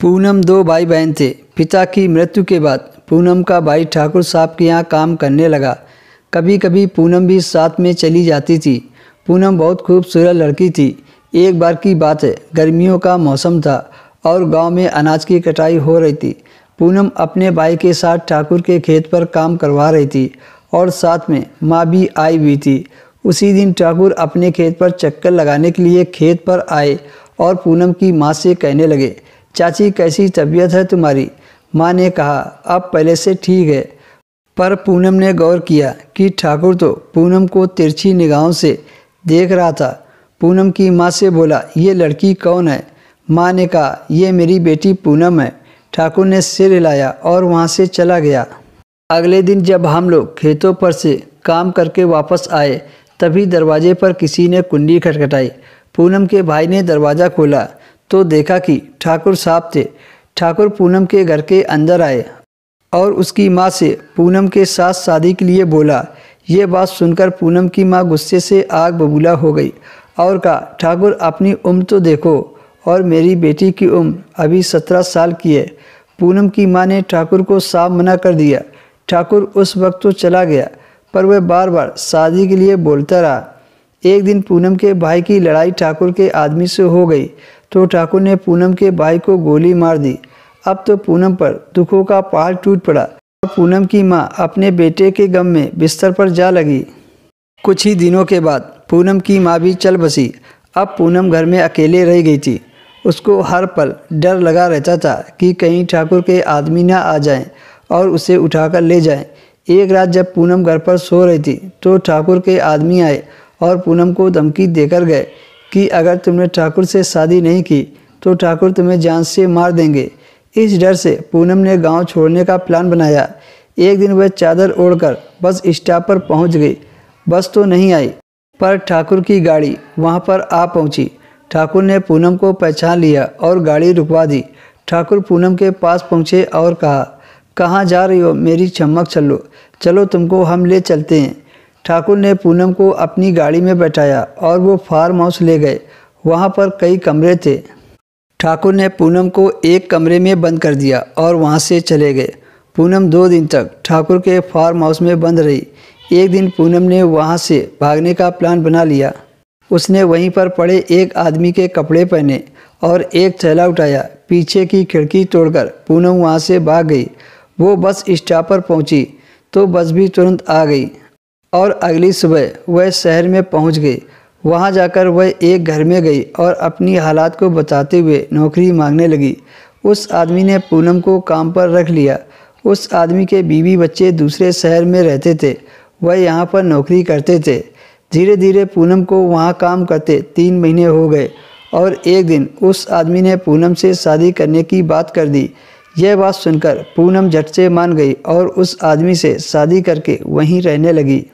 पूनम दो भाई बहन थे। पिता की मृत्यु के बाद पूनम का भाई ठाकुर साहब के यहाँ काम करने लगा। कभी कभी पूनम भी साथ में चली जाती थी। पूनम बहुत खूबसूरत लड़की थी। एक बार की बात है, गर्मियों का मौसम था और गांव में अनाज की कटाई हो रही थी। पूनम अपने भाई के साथ ठाकुर के खेत पर काम करवा रही थी और साथ में माँ भी आई हुई थी। उसी दिन ठाकुर अपने खेत पर चक्कर लगाने के लिए खेत पर आए और पूनम की माँ से कहने लगे, चाची कैसी तबीयत है तुम्हारी? माँ ने कहा, अब पहले से ठीक है। पर पूनम ने गौर किया कि ठाकुर तो पूनम को तिरछी निगाहों से देख रहा था। पूनम की माँ से बोला, ये लड़की कौन है? माँ ने कहा, ये मेरी बेटी पूनम है। ठाकुर ने सिर हिलाया और वहाँ से चला गया। अगले दिन जब हम लोग खेतों पर से काम करके वापस आए, तभी दरवाजे पर किसी ने कुंडी खटखटाई। पूनम के भाई ने दरवाज़ा खोला तो देखा कि ठाकुर साहब थे। ठाकुर पूनम के घर के अंदर आए और उसकी माँ से पूनम के साथ शादी के लिए बोला। ये बात सुनकर पूनम की माँ गुस्से से आग बबूला हो गई और कहा, ठाकुर अपनी उम्र तो देखो और मेरी बेटी की उम्र अभी 17 साल की है। पूनम की माँ ने ठाकुर को साफ मना कर दिया। ठाकुर उस वक्त तो चला गया, पर वह बार बार शादी के लिए बोलता रहा। एक दिन पूनम के भाई की लड़ाई ठाकुर के आदमी से हो गई तो ठाकुर ने पूनम के भाई को गोली मार दी। अब तो पूनम पर दुखों का पहाड़ टूट पड़ा और पूनम की माँ अपने बेटे के गम में बिस्तर पर जा लगी। कुछ ही दिनों के बाद पूनम की माँ भी चल बसी। अब पूनम घर में अकेले रह गई थी। उसको हर पल डर लगा रहता था कि कहीं ठाकुर के आदमी ना आ जाएं और उसे उठाकर ले जाएं। एक रात जब पूनम घर पर सो रही थी तो ठाकुर के आदमी आए और पूनम को धमकी देकर गए कि अगर तुमने ठाकुर से शादी नहीं की तो ठाकुर तुम्हें जान से मार देंगे। इस डर से पूनम ने गांव छोड़ने का प्लान बनाया। एक दिन वह चादर ओढ़कर बस स्टॉप पर पहुंच गई। बस तो नहीं आई, पर ठाकुर की गाड़ी वहां पर आ पहुंची। ठाकुर ने पूनम को पहचान लिया और गाड़ी रुकवा दी। ठाकुर पूनम के पास पहुंचे और कहा, कहाँ जा रही हो मेरी चमक छल्लो? चलो तुमको हम ले चलते हैं। ठाकुर ने पूनम को अपनी गाड़ी में बैठाया और वो फार्म हाउस ले गए। वहाँ पर कई कमरे थे। ठाकुर ने पूनम को एक कमरे में बंद कर दिया और वहाँ से चले गए। पूनम 2 दिन तक ठाकुर के फार्म हाउस में बंद रही। एक दिन पूनम ने वहाँ से भागने का प्लान बना लिया। उसने वहीं पर पड़े एक आदमी के कपड़े पहने और एक थैला उठाया। पीछे की खिड़की तोड़कर पूनम वहाँ से भाग गई। वो बस स्टॉप पर पहुँची तो बस भी तुरंत आ गई और अगली सुबह वह शहर में पहुँच गई। वहाँ जाकर वह एक घर में गई और अपनी हालात को बताते हुए नौकरी मांगने लगी। उस आदमी ने पूनम को काम पर रख लिया। उस आदमी के बीवी बच्चे दूसरे शहर में रहते थे। वह यहाँ पर नौकरी करते थे। धीरे धीरे पूनम को वहाँ काम करते 3 महीने हो गए और एक दिन उस आदमी ने पूनम से शादी करने की बात कर दी। यह बात सुनकर पूनम झट से मान गई और उस आदमी से शादी करके वहीं रहने लगी।